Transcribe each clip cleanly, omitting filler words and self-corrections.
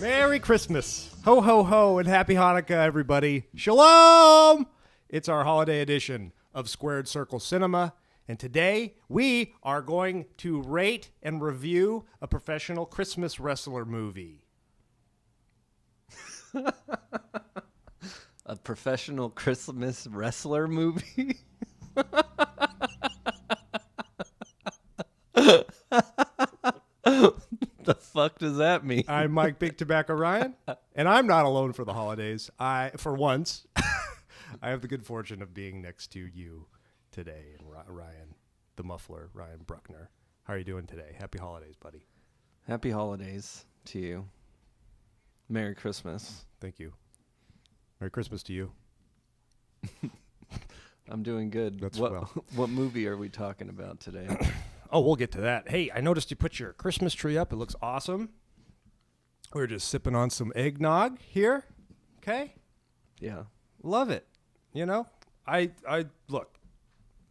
Merry Christmas. Ho, ho, ho, and happy Hanukkah, everybody. Shalom! It's our holiday edition of Squared Circle Cinema, and today we are going to rate and review a professional Christmas wrestler movie. A professional Christmas wrestler movie? The fuck does that mean? I'm Mike Big Tobacco Ryan, and I'm not alone for the holidays. For once, I have the good fortune of being next to you today, and Ryan, the muffler, Ryan Bruckner. How are you doing today? Happy holidays, buddy. Happy holidays to you. Merry Christmas. Thank you. Merry Christmas to you. I'm doing good. What movie are we talking about today? Oh, we'll get to that. Hey, I noticed you put your Christmas tree up. It looks awesome. We're just sipping on some eggnog here. Okay? Yeah. Love it. You know, I look,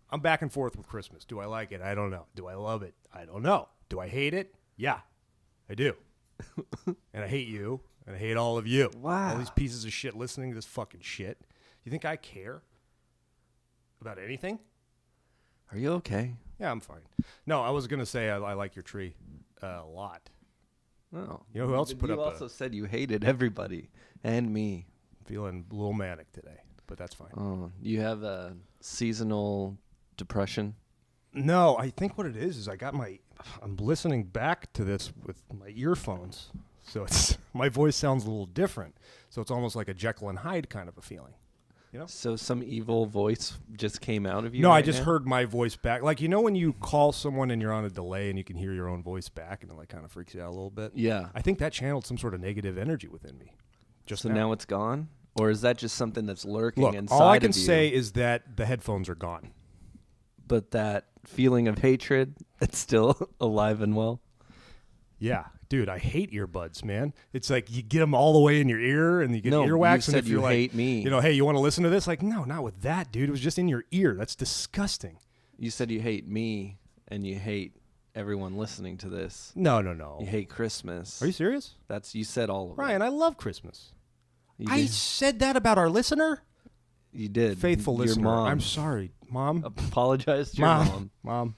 I'm back and forth with Christmas. Do I like it? I don't know. Do I love it? I don't know. Do I hate it? Yeah, I do. And I hate you, and I hate all of you. Wow. All these pieces of shit listening to this fucking shit. You think I care about anything? Are you okay? Yeah, I'm fine. No, I was going to say I like your tree a lot. Oh. You know who else put up You also said you hated everybody and me. Feeling a little manic today, but that's fine. Oh, you have a seasonal depression? No, I think what it is I'm listening back to this with my earphones. So my voice sounds a little different. So it's almost like a Jekyll and Hyde kind of a feeling. You know? So some evil voice just came out of you? No, right I just now? heard my voice back. Like, you know when you call someone and you're on a delay and you can hear your own voice back and it like kind of freaks you out a little bit? Yeah. I think that channeled some sort of negative energy within me. So now it's gone? Or is that just something that's lurking Look, inside all I of can you? say is that the headphones are gone. But that feeling of hatred, it's still alive and well? Yeah. Dude, I hate earbuds, man. It's like you get them all the way in your ear and you get earwax. You said and if you're hate me. You know, hey, you want to listen to this? Like, no, not with that, dude. It was just in your ear. That's disgusting. You said you hate me and you hate everyone listening to this. No. You hate Christmas. Are you serious? You said all of it. Ryan, I love Christmas. You I did. said that about our listener? You did. Faithful Your listener. mom. I'm sorry, Mom. Apologize to your mom. Mom.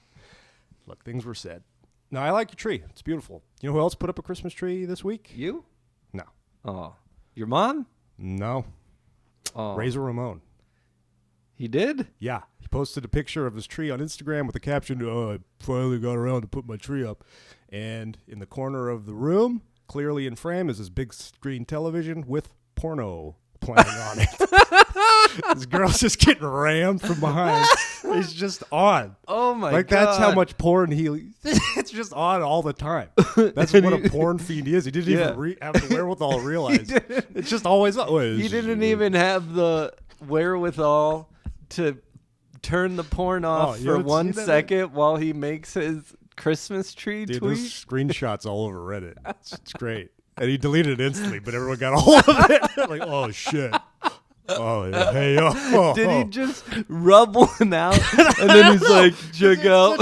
Look, things were said. No, I like your tree. It's beautiful. You know who else put up a Christmas tree this week? You? No. Oh. Your mom? No. Oh. Razor Ramon. He did? Yeah. He posted a picture of his tree on Instagram with the caption, "Oh, I finally got around to put my tree up." And in the corner of the room, clearly in frame, is his big screen television with porno playing on it. This girl's just getting rammed from behind. He's just on. Oh, my God. Like, that's how much porn it's just on all the time. That's what a porn fiend is. He didn't even have the wherewithal to realize. It's just always on. He didn't even have the wherewithal to turn the porn off for 1 second while he makes his Christmas tree tweet. tweet. There's screenshots all over Reddit. It's great. And he deleted it instantly, but everyone got a hold of it. Like, oh, shit. Oh, hey, Did he just rub one out and then he's like, check out?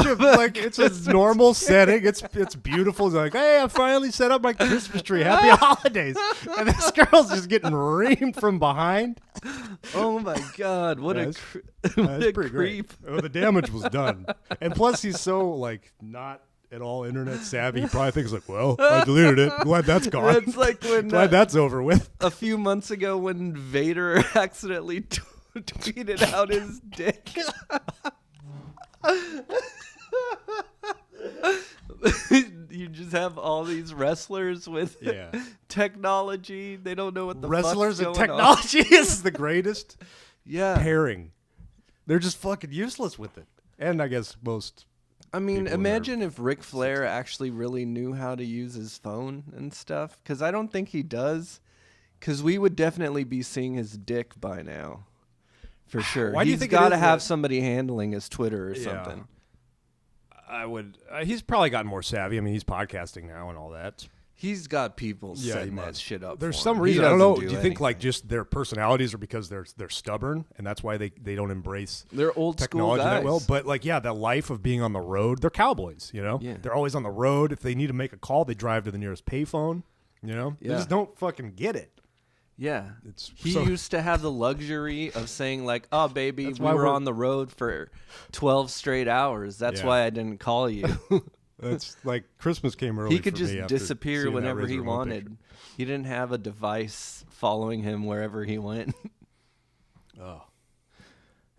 It's a normal setting. It's beautiful. He's like, hey, I finally set up my Christmas tree. Happy holidays. And this girl's just getting reamed from behind. Oh, my God. What a creep. creep. Oh, the damage was done. And plus, he's so, like, not at all internet savvy. He probably thinks like, well, I deleted it. Glad that's gone. It's like when glad that's over with. A few months ago when Vader accidentally tweeted out his dick. You just have all these wrestlers with technology. They don't know what the wrestlers fuck's and going technology is the greatest pairing. They're just fucking useless with it. And I guess most. I mean, imagine if Ric Flair actually really knew how to use his phone and stuff. Because I don't think he does. Because we would definitely be seeing his dick by now. For sure. Why do you think he's got to have somebody handling his Twitter or something. I would. He's probably gotten more savvy. I mean, he's podcasting now and all that. He's got people setting that shit up. There's for some him. reason. I don't know. Do you anything. think like just their personalities are because they're stubborn and that's why they don't embrace they're old technology school guys. that well? But like, yeah, the life of being on the road. They're cowboys. You know, they're always on the road. If they need to make a call, they drive to the nearest payphone. You know? Yeah. They just don't fucking get it. Yeah. He So- used to have the luxury of saying like, "Oh, baby, That's we why were we're- on the road for 12 straight hours. That's Yeah. why I didn't call you." That's like Christmas came early. He could for just me after disappear seeing that whenever Razor he remote wanted. picture. He didn't have a device following him wherever he went. Oh.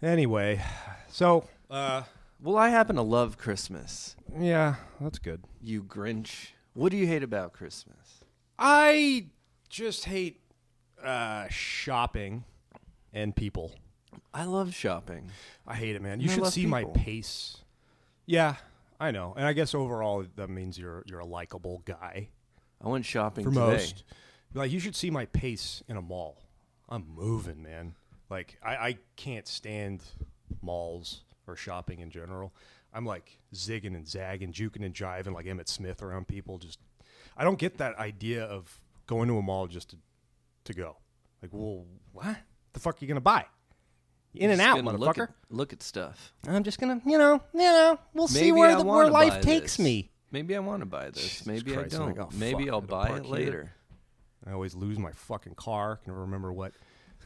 Anyway, so Well, I happen to love Christmas. yeah, that's good. You Grinch. What do you hate about Christmas? I just hate shopping and people. I love shopping. I hate it, man. And You I should love see my people. pace. Yeah, I know. And I guess overall that means you're a likable guy I went shopping for today. most. Like, you should see my pace in a mall. I'm moving, man. Like, I can't stand malls or shopping in general. I'm like zigging and zagging, juking and jiving like Emmett Smith around people. Just, I don't get that idea of going to a mall just to go. Like, well, what the fuck are you gonna buy? In and Just out, gonna motherfucker. Look at stuff. I'm just gonna, we'll see Maybe where I where wanna life buy takes this. me. Maybe I want to buy this. Jesus Maybe Christ, I I'm don't. like, oh, Maybe fuck, I'll I gotta buy park it here. later. I always lose my fucking car. Can never remember what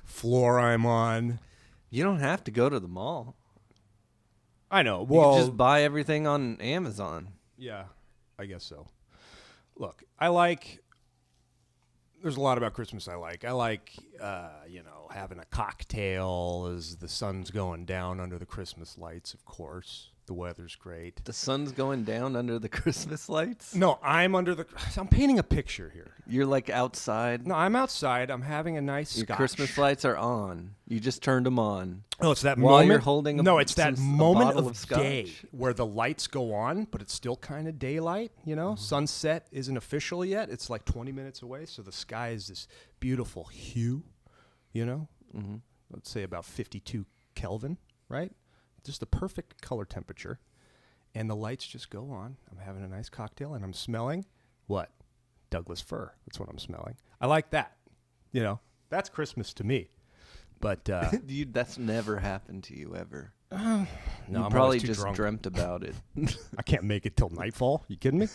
floor I'm on. You don't have to go to the mall. I know. You Well, can just buy everything on Amazon. yeah, I guess so. Look, there's a lot about Christmas I like. I like, having a cocktail as the sun's going down under the Christmas lights, of course. The weather's great. The sun's going down under the Christmas lights. No, I'm painting a picture here. You're like outside. No, I'm outside. I'm having a nice Your scotch. Christmas lights are on. You just turned them on. Oh, it's that While moment. you're holding it's that a moment bottle of of scotch. day where the lights go on, but it's still kind of daylight. Sunset isn't official yet. It's like 20 minutes away, so the sky is this beautiful hue. Let's say about 52 Kelvin, right? Just the perfect color temperature, and the lights just go on. I'm having a nice cocktail, and I'm smelling what? Douglas fir. That's what I'm smelling. I like that. That's Christmas to me. But That's never happened to you ever. no, You I'm probably always too just drunk. dreamt about it. I can't make it till nightfall. You kidding me?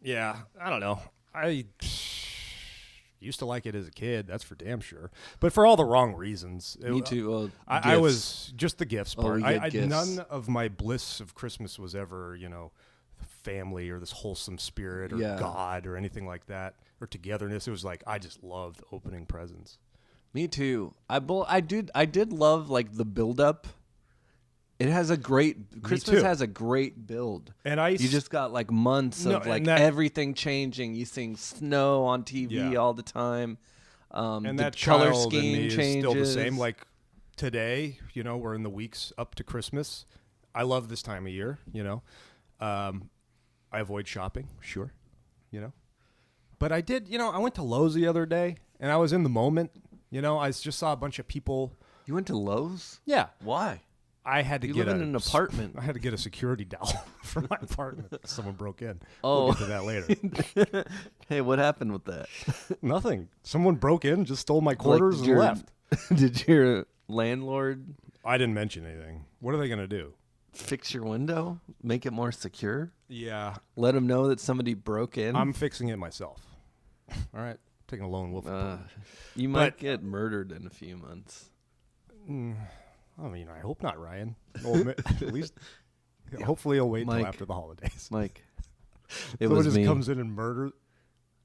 Yeah, I don't know. I used to like it as a kid. That's for damn sure. But for all the wrong reasons. Me too. Well, I was just the gifts Oh, part. we get gifts. None of my bliss of Christmas was ever, family or this wholesome spirit or Yeah. God or anything like that or togetherness. It was like I just loved opening presents. Me too. I did love like the build up. It has a great Christmas too. has a great build. And I You just got like months No, of like and that- everything changing. You seeing snow on TV Yeah. all the time. and the that color child in me scheme is changes. still the same. Like today, we're in the weeks up to Christmas. I love this time of year. I avoid shopping, sure. But I did. I went to Lowe's the other day, and I was in the moment. I just saw a bunch of people. You went to Lowe's? Yeah, Why? I had to You get live in an apartment. I had to get a security dowel for my apartment. Someone broke in. Oh. We'll get to that later. Hey, what happened with that? Nothing. Someone broke in, just stole my quarters and left. Did your landlord I didn't mention anything. What are they gonna do? fix your window? Make it more secure? Yeah, Let them know that somebody broke in? I'm fixing it myself. All right, taking a lone wolf. You might get murdered in a few months. I hope not, Ryan. Well, at least, hopefully, he'll wait until Mike. after the holidays. Mike, it Someone was just me. comes in and murders.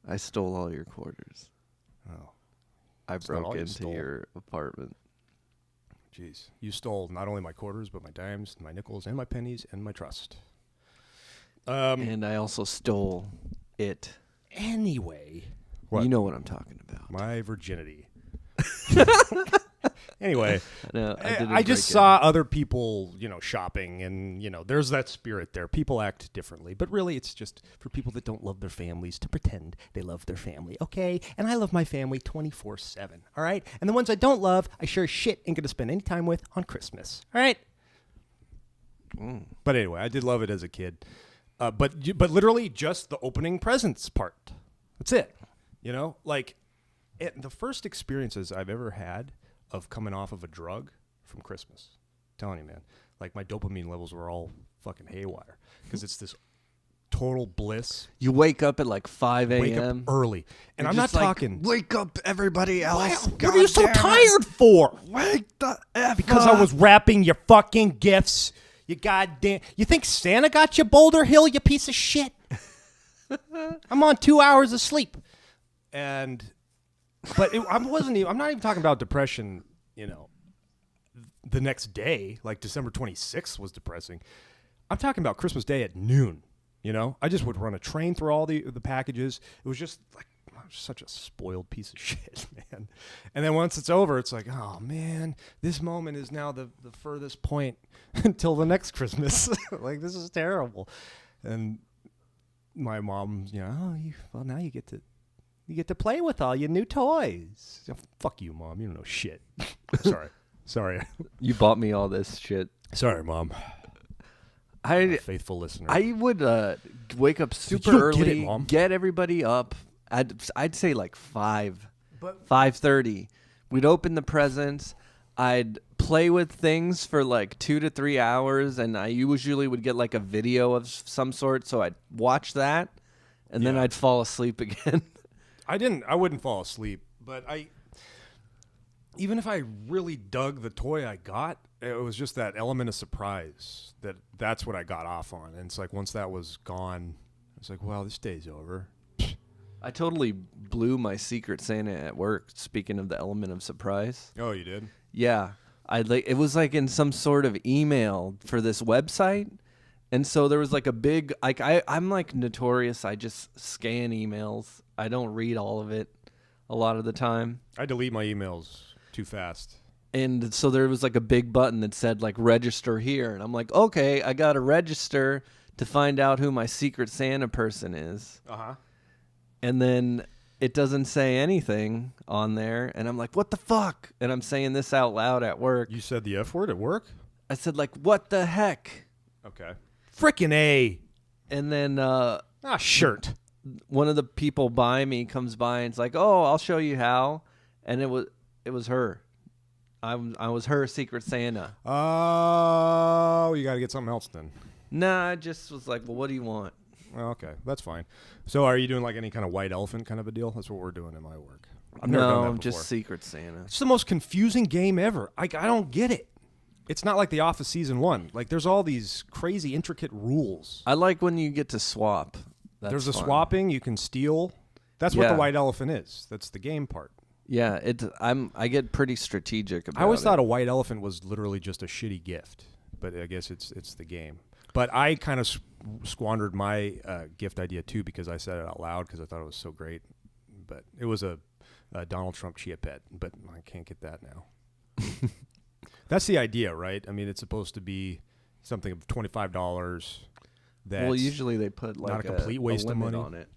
I stole all your quarters. Oh, I It's not all broke you into stole. your apartment. jeez! You stole not only my quarters, but my dimes, my nickels, and my pennies, and my trust. And I also stole it. Anyway, what? You know what I'm talking about. My virginity. Anyway, No, I just saw other people, shopping, and there's that spirit there. People act differently, but really, it's just for people that don't love their families to pretend they love their family, okay? And I love my family 24/7, all right? And the ones I don't love, I sure as shit ain't gonna spend any time with on Christmas, all right? But anyway, I did love it as a kid, but literally just the opening presents part. That's it, the first experiences I've ever had of coming off of a drug from Christmas. I'm telling you, man, like my dopamine levels were all fucking haywire because it's this total bliss. You wake up at like 5 Wake up a.m. early. And You're I'm not just like, talking. Wake up, everybody else. What are you so tired for? Wake the F Because up. I was wrapping your fucking gifts. You goddamn. You think Santa got you Boulder Hill, you piece of shit? I'm on 2 hours of sleep. But I'm not even talking about depression, the next day, like December 26th was depressing. I'm talking about Christmas Day at noon. I just would run a train through all the packages. It was just like I was such a spoiled piece of shit, man. And then once it's over, it's like, oh man, this moment is now the furthest point until the next Christmas. Like this is terrible. And my mom, now you get to play with all your new toys. Fuck you, Mom. You don't know shit. Sorry. You bought me all this shit. Sorry, Mom. I'm a faithful listener. I would wake up super you don't early, get it, Mom. get everybody up. I'd say like 5:30. We'd open the presents. I'd play with things for like 2 to 3 hours, and I usually would get like a video of some sort, so I'd watch that, and then I'd fall asleep again. I wouldn't fall asleep, but even if I really dug the toy I got, it was just that element of surprise that's what I got off on. And it's like once that was gone, it's like, well, this day's over. I totally blew my Secret Santa at work. Speaking of the element of surprise. Oh, you did? Yeah. It was like in some sort of email for this website. And so there was like a big, like I'm like notorious. I just scan emails. I don't read all of it a lot of the time. I delete my emails too fast. And so there was like a big button that said like register here. And I'm like, okay, I got to register to find out who my Secret Santa person is. Uh-huh. And then it doesn't say anything on there. And I'm like, what the fuck? And I'm saying this out loud at work. You said the F word at work? I said like, what the heck? Okay. Frickin' A. And then shirt. One of the people by me comes by and it's like, oh, I'll show you how. And it was her. I was her Secret Santa. Oh, you got to get something else then. Nah, I just was like, well, what do you want? Well, okay, that's fine. So are you doing like any kind of white elephant kind of a deal? That's what we're doing in my work. I've never done that before. Just Secret Santa. It's the most confusing game ever. I don't get it. It's not like The Office Season 1. Like, there's all these crazy, intricate rules. I like when you get to swap. There's a swapping. You can steal. That's what the white elephant is. That's the game part. Yeah, I get pretty strategic about it. I always thought a white elephant was literally just a shitty gift, but I guess it's the game. But I kind of squandered my gift idea too because I said it out loud because I thought it was so great. But it was a Donald Trump Chia Pet, but I can't get that now. That's the idea, right? I mean, it's supposed to be something of $25. Well, usually they put like not a complete waste of money on it.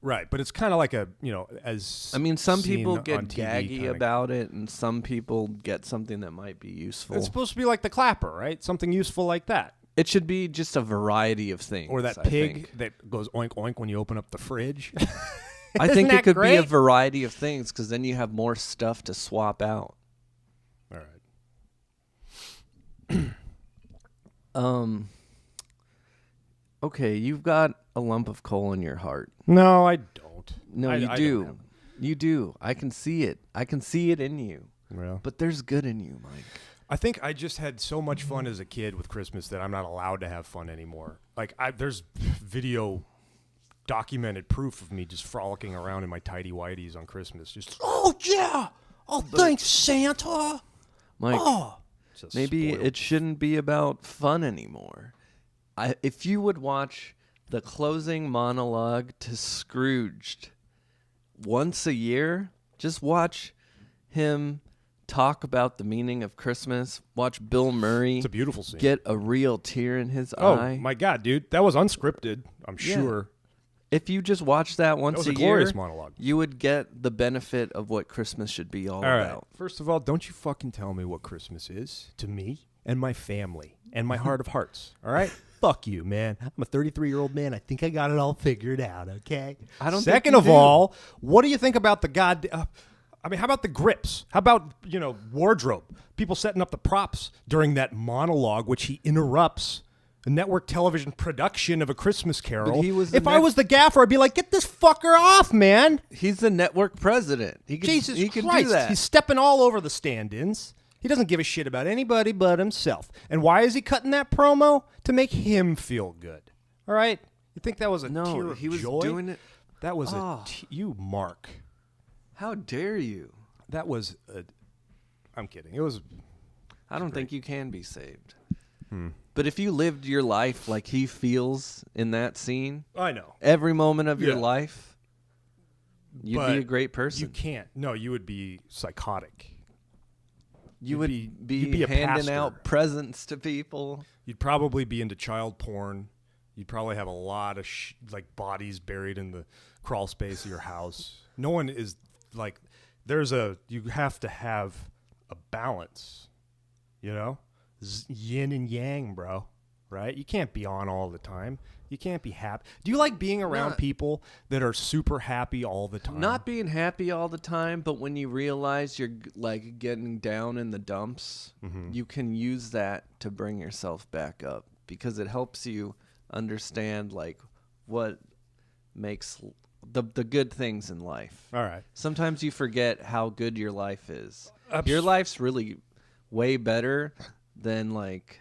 Right, but it's kind of like some people get TV gaggy about it, and some people get something that might be useful. It's supposed to be like the clapper, right? Something useful like that. It should be just a variety of things. Or that pig that goes oink oink when you open up the fridge. I think it could be a variety of things because then you have more stuff to swap out. All right. Okay, you've got a lump of coal in your heart. No, I don't. No, you do. You do. I can see it. I can see it in you. Well, but there's good in you, Mike. I think I just had so much fun as a kid with Christmas that I'm not allowed to have fun anymore. Like, there's video documented proof of me just frolicking around in my tidy whities on Christmas. Just, oh, yeah. Oh, thanks, Santa. Mike, maybe it shouldn't be about fun anymore. If you would watch the closing monologue to Scrooged once a year, just watch him talk about the meaning of Christmas. Watch Bill Murray. It's a beautiful scene. Get a real tear in his eye. Oh, my God, dude. That was unscripted, I'm sure. If you just watch that once a year, glorious monologue. You would get the benefit of what Christmas should be all about. Right. First of all, don't you fucking tell me what Christmas is to me and my family and my heart of hearts, all right? Fuck you, man. I'm a 33-year-old man. I think I got it all figured out, okay? I don't Second of all, what do you think about the how about the grips? How about, wardrobe? People setting up the props during that monologue, which he interrupts a network television production of A Christmas Carol. But he was if I was the gaffer, I'd be like, get this fucker off, man. He's the network president. Jesus he can Christ. do that. He's stepping all over the stand-ins. He doesn't give a shit about anybody but himself. And why is he cutting that promo? To make him feel good. All right? You think that was a tear of he was joy? doing it. That was you, Mark. How dare you? That was I'm kidding. It was. I don't think you can be saved. But if you lived your life like he feels in that scene, I know. every moment of your life, you'd But be a great person. You can't. No, you would be psychotic. You You'd would you'd be a handing pastor. out presents to people. You'd probably be into child porn. You'd probably have a lot of like bodies buried in the crawl space of your house. No one is like. You have to have a balance. You know, yin and yang, bro. Right? You can't be on all the time. You can't be happy. Do you like being around people that are super happy all the time? Not being happy all the time, but when you realize you're like getting down in the dumps, you can use that to bring yourself back up because it helps you understand like what makes the good things in life. All right. Sometimes you forget how good your life is. Your life's really way better than like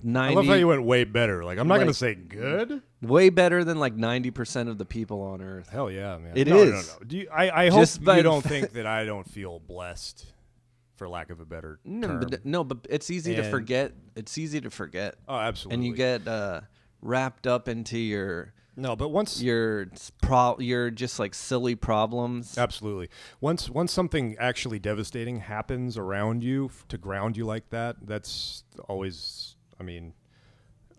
90. I love how you went way better. Like, I'm not going to say good. Way better than like 90% of the people on Earth. Hell yeah, man. It no, is. No. Do you, I hope Just by you the don't think that I don't feel blessed, for lack of a better term. But it's easy to forget. It's easy to forget. Oh, absolutely. And you get wrapped up into your but once your just like silly problems. Absolutely. Once something actually devastating happens around you to ground you like that, that's always, I mean,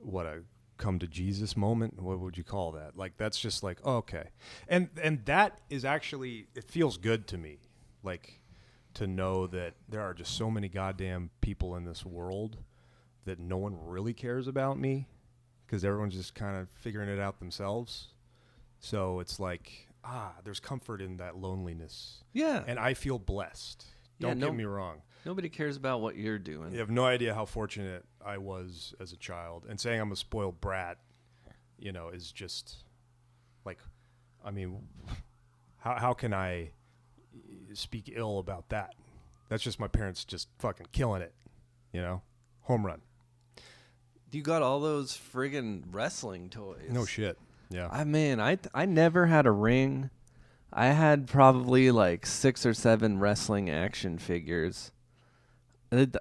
what a come to Jesus moment. What would you call that? Like, that's just like, oh, okay. And that is actually, it feels good to me. Like, to know that there are just so many goddamn people in this world that no one really cares about me because everyone's just kind of figuring it out themselves. So it's like, there's comfort in that loneliness. Yeah. And I feel blessed. Don't get me wrong. Nobody cares about what you're doing. You have no idea how fortunate I was as a child. And saying I'm a spoiled brat, is just like, I mean, how can I speak ill about that? That's just my parents just fucking killing it, home run. You got all those friggin' wrestling toys. No shit. Yeah. I never had a ring. I had probably like 6 or 7 wrestling action figures.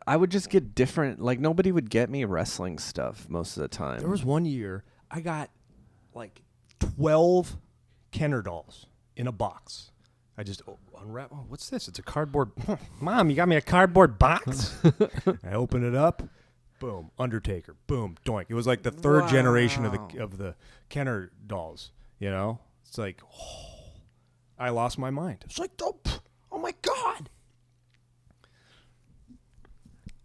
I would just get different. Like, nobody would get me wrestling stuff most of the time. There was one year I got like 12 Kenner dolls in a box. I just unwrap. Oh, what's this? It's a cardboard. Mom, you got me a cardboard box? I open it up. Boom, Undertaker. Boom, doink. It was like the third generation of the Kenner dolls. It's like, I lost my mind. It's like, oh my God.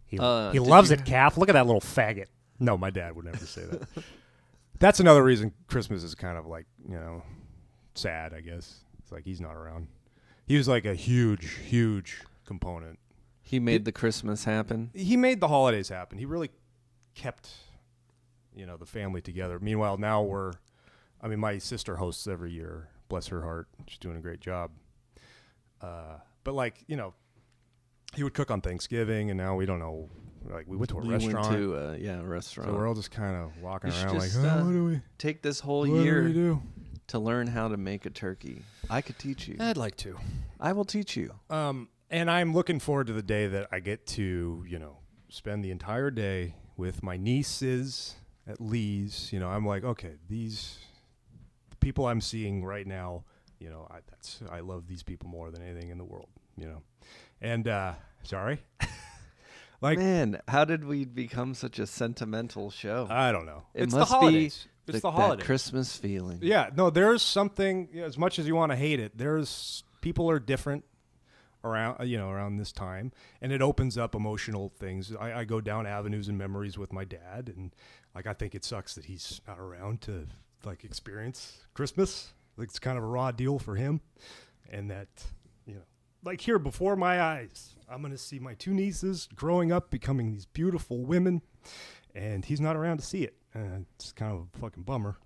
He loves it, Kath. Look at that little faggot. No, my dad would never say that. That's another reason Christmas is kind of like, sad, I guess. It's like he's not around. He was like a huge, huge component. He made the Christmas happen. He made the holidays happen. He really kept, the family together. Meanwhile, now my sister hosts every year. Bless her heart. She's doing a great job. But like, he would cook on Thanksgiving, and now we don't know. Like, we went to a restaurant. We went to a restaurant. So we're all just kind of walking around just, like, what do we take this whole what year do we do? To learn how to make a turkey. I could teach you. I'd like to. I will teach you. And I'm looking forward to the day that I get to, spend the entire day with my nieces at Lee's. I'm like, okay, these people I'm seeing right now, I love these people more than anything in the world, And sorry. Like, man, how did we become such a sentimental show? I don't know. It's the holidays. It's the holidays. That Christmas feeling. Yeah, no, there's something, as much as you want to hate it, people are different around this time, and it opens up emotional things. I go down avenues and memories with my dad, and like, I think it sucks that he's not around to like experience Christmas. Like, it's kind of a raw deal for him, and that, like, here before my eyes, I'm going to see my 2 nieces growing up, becoming these beautiful women, and he's not around to see it. It's kind of a fucking bummer.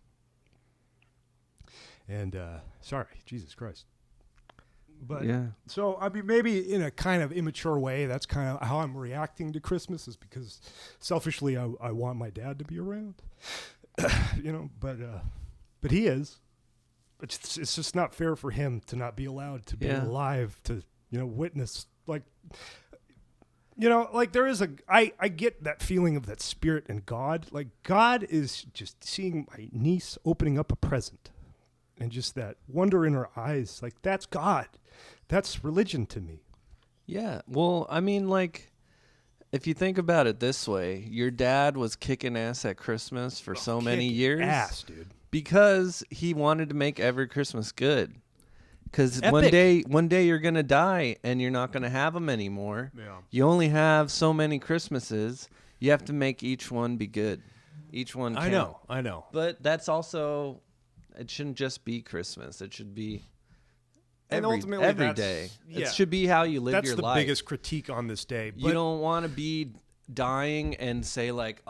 And sorry, Jesus Christ. But yeah. So I mean, maybe in a kind of immature way, that's kind of how I'm reacting to Christmas, is because selfishly I want my dad to be around, but he is. It's just not fair for him to not be allowed to be alive to witness, like, like there is I get that feeling of that spirit in God. Like, God is just seeing my niece opening up a present, and just that wonder in her eyes. Like, that's God. That's religion to me. Yeah. Well, I mean, like, if you think about it this way, your dad was kicking ass at Christmas for so many years. Ass, dude. Because he wanted to make every Christmas good. Because one day you're going to die and you're not going to have them anymore. Yeah. You only have so many Christmases. You have to make each one be good. Each one count. I know. But that's also, it shouldn't just be Christmas. It should be every day. Yeah. It should be how you live your life. That's the biggest critique on this day. You don't want to be dying and say, like,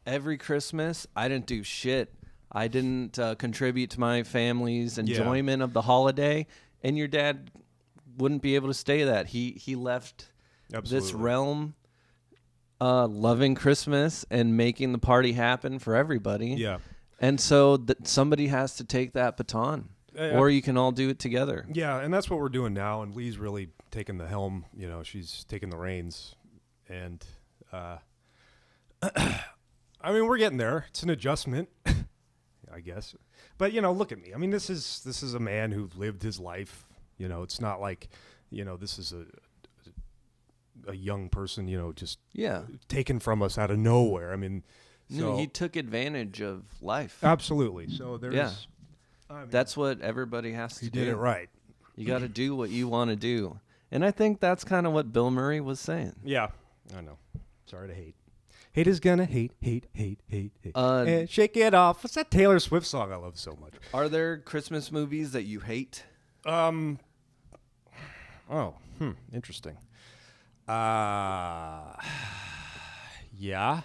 every Christmas I didn't do shit. I didn't contribute to my family's enjoyment of the holiday. And your dad wouldn't be able to stay that. He left this realm loving Christmas and making the party happen for everybody. Yeah. And so somebody has to take that baton. Or you can all do it together. Yeah, and that's what we're doing now. And Lee's really taking the helm. She's taking the reins. And, I mean, we're getting there. It's an adjustment, I guess. But, look at me. I mean, this is a man who lived his life. It's not like, this is a young person, just taken from us out of nowhere. I mean, no, he took advantage of life. Absolutely. So there's... I mean, that's what everybody has to do. He did it right. You got to do what you want to do. And I think that's kind of what Bill Murray was saying. Yeah, I know. Sorry to hate. Hate is gonna hate. And shake it off. What's that Taylor Swift song I love so much? Are there Christmas movies that you hate? Interesting. Yeah.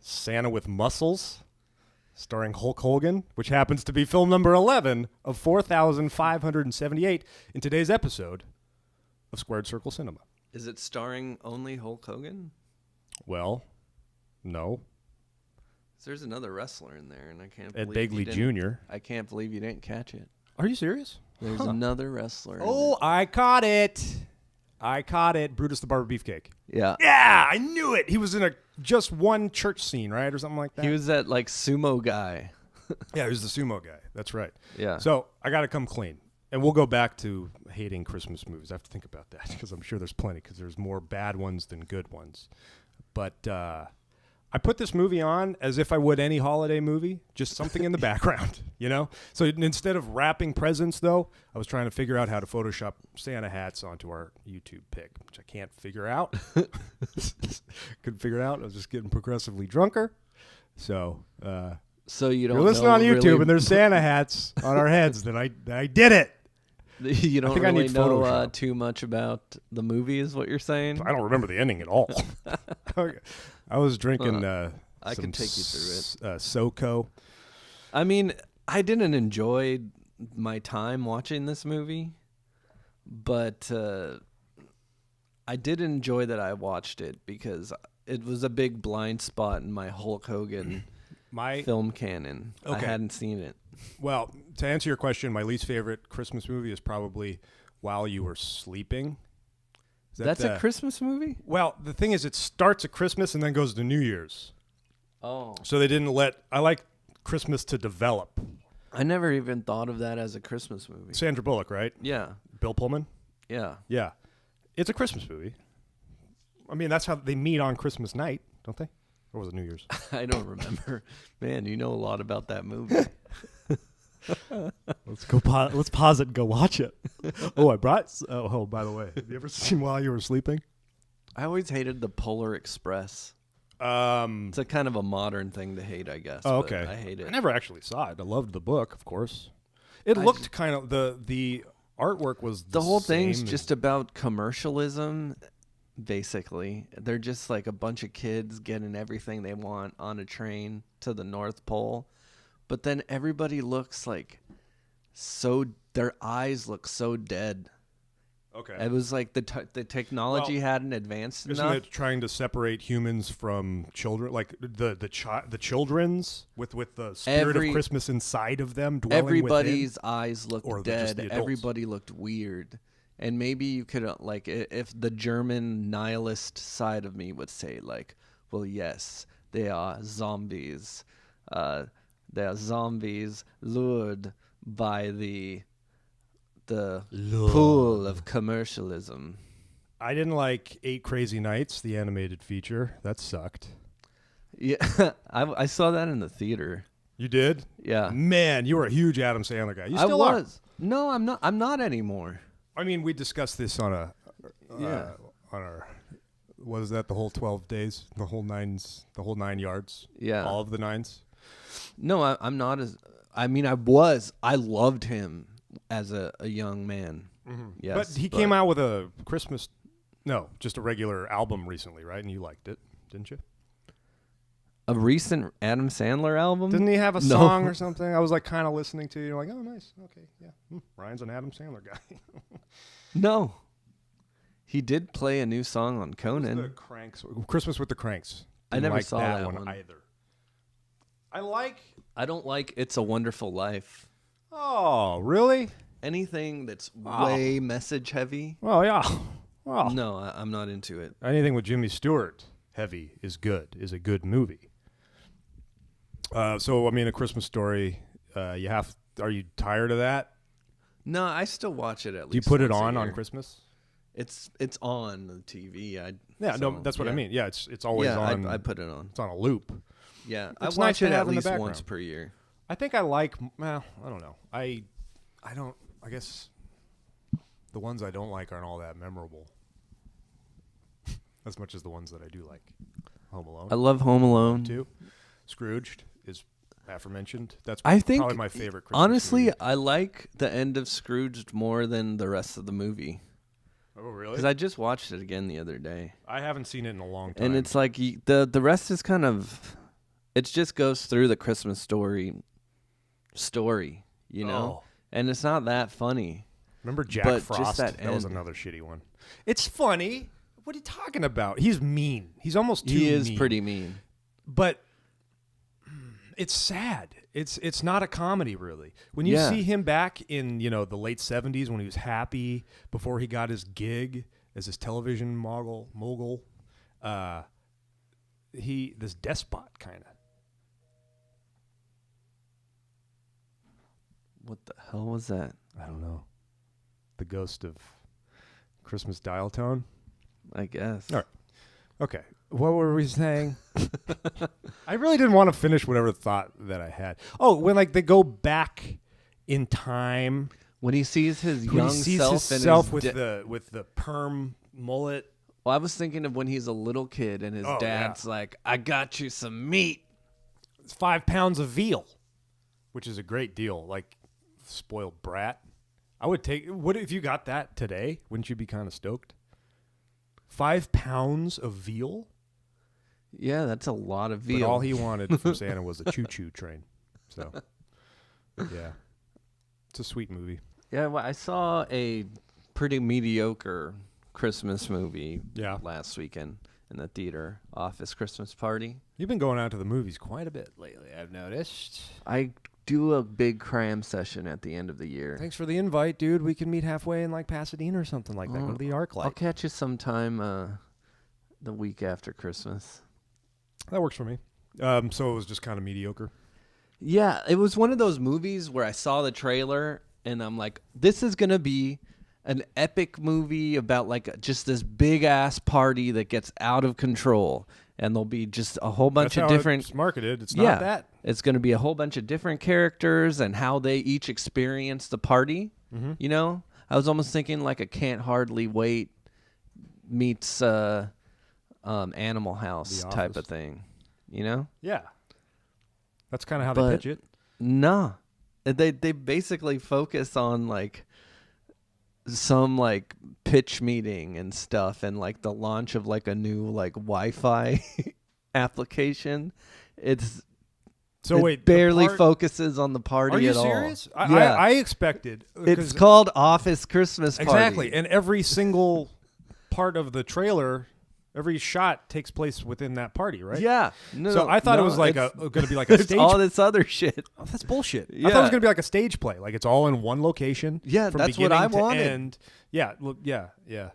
Santa with Muscles, starring Hulk Hogan, which happens to be film number 11 of 4,578 in today's episode of Squared Circle Cinema. Is it starring only Hulk Hogan? Well, no. There's another wrestler in there, and I can't Ed believe Begley Jr. I can't believe you didn't catch it. Are you serious? There's another wrestler. Oh, I caught it. Brutus the Barber Beefcake. Yeah. Yeah, I knew it. He was in just one church scene, right? Or something like that. He was that, like, sumo guy. Yeah, he was the sumo guy. That's right. Yeah. So I got to come clean. And we'll go back to hating Christmas movies. I have to think about that because I'm sure there's plenty, because there's more bad ones than good ones. But I put this movie on as if I would any holiday movie, just something in the background, So instead of wrapping presents, though, I was trying to figure out how to Photoshop Santa hats onto our YouTube pic, which I can't figure out. Couldn't figure it out. I was just getting progressively drunker. So you don't you're listening on YouTube really and there's Santa hats on our heads, then I did it. You don't really know too much about the movie, is what you're saying? I don't remember the ending at all. I was drinking I can take you through it. SoCo. I mean, I didn't enjoy my time watching this movie, but I did enjoy that I watched it because it was a big blind spot in my Hulk Hogan film canon. Okay. I hadn't seen it. Well, to answer your question, my least favorite Christmas movie is probably While You Were Sleeping. That's a Christmas movie? Well, the thing is, it starts at Christmas and then goes to New Year's. Oh. So they didn't I like Christmas to develop. I never even thought of that as a Christmas movie. Sandra Bullock, right? Yeah. Bill Pullman? Yeah. Yeah. It's a Christmas movie. I mean, that's how they meet on Christmas night, don't they? Or was it New Year's? I don't remember. Man, you know a lot about that movie. Let's pause it and go watch it. Oh, by the way, have you ever seen While You Were Sleeping? I always hated the Polar Express. It's a kind of a modern thing to hate, I guess. Oh, okay. I hate it. I never actually saw it. I loved the book, of course. It looked kind of the artwork was the whole thing's just about commercialism basically. They're just like a bunch of kids getting everything they want on a train to the North Pole. But then everybody looks like their eyes look so dead. Okay. It was like the technology hadn't advanced enough. Isn't it trying to separate humans from children? Like the children's with the spirit of Christmas inside of them dwelling everybody's within? Eyes looked Or dead. the Everybody looked weird. And maybe you could, like, if the German nihilist side of me would say, like, well, yes, they are zombies. They are zombies lured by the pool of commercialism. I didn't like 8 Crazy Nights, the animated feature. That sucked. Yeah, I saw that in the theater. You did? Yeah. Man, you were a huge Adam Sandler guy. You still are. No, I'm not. I'm not anymore. I mean, we discussed this on on our, what is that, the whole 12 days, the whole 9 yards? Yeah. All of the 9s? No, I'm not as, I loved him as a young man. Mm-hmm. Yes. But he came out with a just a regular album recently, right? And you liked it, didn't you? A recent Adam Sandler album? Didn't he have a song or something? I was like kind of listening to you. You're like, oh, nice. Okay, yeah. Ryan's an Adam Sandler guy. No. He did play a new song on Conan. The Cranks. Christmas with the Cranks. I never like saw that one either. I don't like It's a Wonderful Life. Oh, really? Anything that's way message heavy. Well, yeah. Well, no, I'm not into it. Anything with Jimmy Stewart heavy is a good movie. So, I mean, A Christmas Story, are you tired of that? No, I still watch it at least. Do you put it on Christmas? It's on the TV. That's what I mean. Yeah, it's always on. I put it on. It's on a loop. Yeah, it's I watch nice it at least once once per year. I think I like. Well, I don't know. I guess the ones I don't like aren't all that memorable, as much as the ones that I do like. Home Alone. I love Home Alone too. Scrooged is aforementioned. That's probably my favorite Christmas honestly, movie. I like the end of Scrooged more than the rest of the movie. Oh, really? Because I just watched it again the other day. I haven't seen it in a long time. And it's like the rest is kind of, it just goes through the Christmas story, you know? Oh. And it's not that funny. Remember Jack but Frost? Just that was another shitty one. It's funny. What are you talking about? He's mean. He's almost too mean. He is pretty mean. But it's sad. It's not a comedy, really. When you see him back in, the late 70s when he was happy before he got his gig as this television mogul, this despot kind of. What the hell was that? I don't know. The ghost of Christmas dial tone? I guess. All right. Okay. What were we saying? I really didn't want to finish whatever thought that I had. Oh, when they go back in time. When he sees his young self with the perm mullet. Well, I was thinking of when he's a little kid and his dad's like, I got you some meat. It's 5 pounds of veal, which is a great deal. Like, spoiled brat. I would take. What if you got that today? Wouldn't you be kind of stoked? 5 pounds of veal? Yeah, that's a lot of veal. But all he wanted from Santa was a choo-choo train. So, yeah. It's a sweet movie. Yeah, well, I saw a pretty mediocre Christmas movie last weekend in the theater, Office Christmas Party. You've been going out to the movies quite a bit lately, I've noticed. I do a big cram session at the end of the year. Thanks for the invite, dude. We can meet halfway in Pasadena or something like that. Go to the ArcLight. I'll catch you sometime the week after Christmas. That works for me. So it was just kind of mediocre. Yeah, it was one of those movies where I saw the trailer and I'm like, this is going to be an epic movie about just this big ass party that gets out of control. And there'll be just a whole bunch of different. It's marketed. It's not that. It's going to be a whole bunch of different characters and how they each experience the party. Mm-hmm. You know, I was almost thinking like a Can't Hardly Wait meets Animal House type of thing. You know? Yeah. That's kind of how they pitch it. No, they basically focus on some like pitch meeting and stuff, and like the launch of like a new like Wi-Fi application. It wait, barely focuses on the party Are you at all. serious? Yeah. I expected. It's called Office Christmas Party. Exactly, and every single part of the trailer, every shot takes place within that party, right? Yeah. So I thought it was like going to be like a stage. all this other shit. Oh, that's bullshit. Yeah. I thought it was going to be like a stage play, like it's all in one location. Yeah, from that's what I beginning to wanted. end. Yeah, look, yeah. Yeah,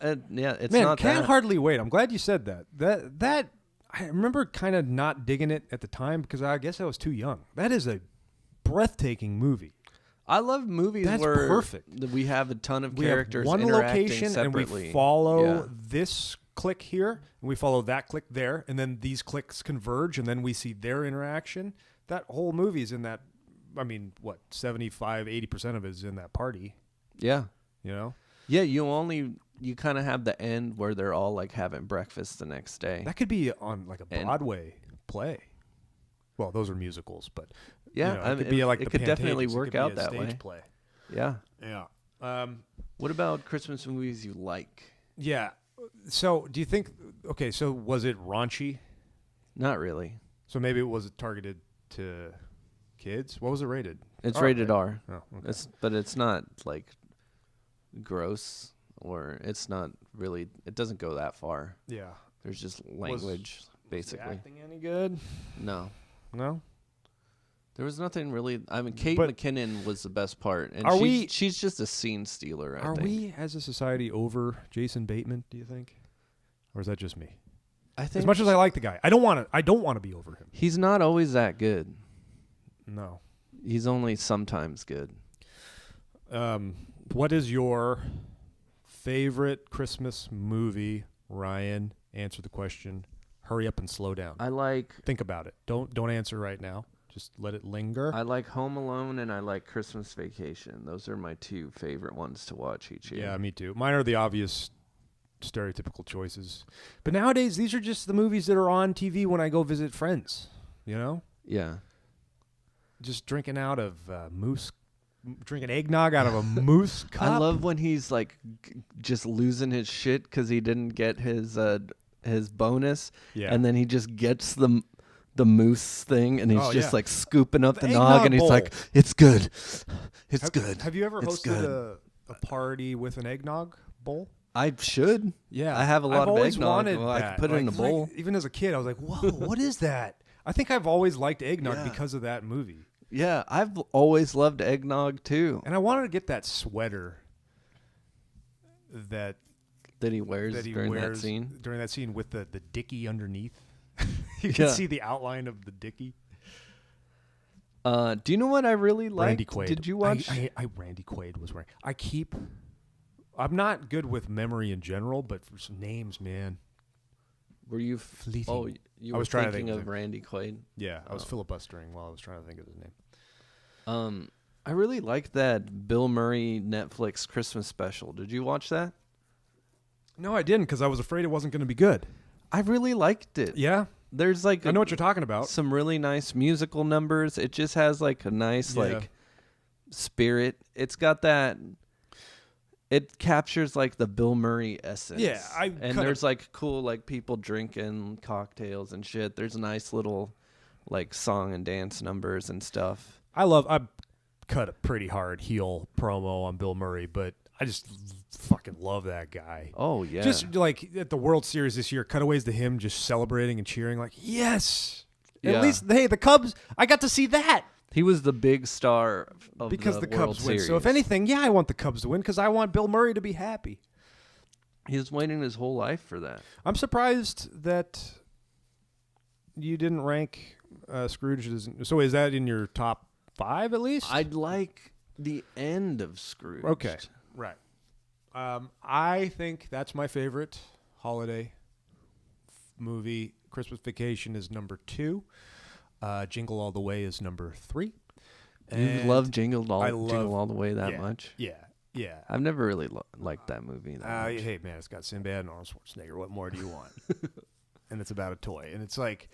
it's Man, not can't that. hardly wait. I'm glad you said that. That I remember kind of not digging it at the time because I guess I was too young. That is a breathtaking movie. I love movies That's where perfect. we have a ton of We characters have one interacting location separately. and we follow Yeah. this click here and we follow that click there and then these clicks converge and then we see their interaction. That whole movie's in that. I mean, what 75-80% of it is in that party. Yeah. You know. Yeah, you kind of have the end where they're all like having breakfast the next day. That could be on like a And- Broadway play. Well, those are musicals, but Yeah, you know, I it could mean, be like it the could definitely Pantages. It work could be out a that stage way. play. Yeah. Yeah. What about Christmas movies you like? Yeah. So, do you think? Okay, so was it raunchy? Not really. So maybe it was targeted to kids. What was it rated? It's R, rated right? R. Oh, okay. But it's not like gross, or it's not really. It doesn't go that far. Yeah. There's just language, Was the basically. acting any good? No, No. there was nothing really. I mean, Kate But- McKinnon was the best part, and Are we- she's just a scene stealer. I Are think. we, as a society, over Jason Bateman? Do you think, or is that just me? I think As much as I like the guy, I don't want to be over him. he's not always that good. No. He's only sometimes good. What is your favorite Christmas movie, Ryan? Answer the question. Hurry up and slow down. I like Think about it. Don't answer right now. Just let it linger. Home Alone and I like Christmas Vacation. Those are my two favorite ones to watch each year. Yeah, me too. Mine are the obvious stereotypical choices. But nowadays, these are just the movies that are on TV when I go visit friends. You know? Yeah. Just drinking out of drinking eggnog out of a moose cup. I love when he's like just losing his shit because he didn't get his bonus, Yeah. and then he just gets the moose thing, and he's Oh, just yeah. like scooping up The the nog, eggnog and he's bowl. like, "It's good, it's good." Have you ever It's hosted a party with an eggnog bowl? I should. Yeah, I have a lot I've of always eggnog. wanted Well, I that. could put it in a Like, bowl. Even as a kid, I was like, "Whoa, what is that?" I think I've always liked eggnog Yeah. because of that movie, Yeah, I've always loved eggnog too. and I wanted to get that sweater that That he wears that he during wears that scene. with the dicky underneath. You can Yeah. see the outline of the dicky. Do you know what I really liked? Randy Quaid. Did you watch? Randy Quaid was wearing. I'm not good with memory in general, but for some names, man. Were you? Fleeting. Oh, you I were was trying to thinking think of of Randy Quaid. Yeah, I was Oh. filibustering while I was trying to think of his name. I really liked that Bill Murray Netflix Christmas special. Did you watch that? No, I didn't because I was afraid it wasn't going to be good. I really liked it. Yeah, There's like I know what you're talking about. some really nice musical numbers. It just has like a nice Yeah. like spirit. It's got that. It captures like the Bill Murray essence. Yeah, and there's like cool like people drinking cocktails and shit. There's nice little like song and dance numbers and stuff. I cut a pretty hard heel promo on Bill Murray, but I just fucking love that guy. Oh yeah. Just like at the World Series this year, cutaways to him just celebrating and cheering, like, yes. Yeah. At least, hey, the Cubs, I got to see that He was the big star of because the World Cubs win. Series. So if anything, yeah, I want the Cubs to win because I want Bill Murray to be happy. He's waiting his whole life for that. I'm surprised that you didn't rank Scrooge as. So is that in your top 5 at least? I'd like the end of Scrooge. Okay, right. I think that's my favorite holiday movie. Christmas Vacation is number 2. Jingle All the Way is number 3. You And love Jingle All the Way that yeah, much? Yeah, yeah. I've never really liked that movie that much. Hey, man, it's got Sinbad and Arnold Schwarzenegger. What more do you want? And it's about a toy. And it's like,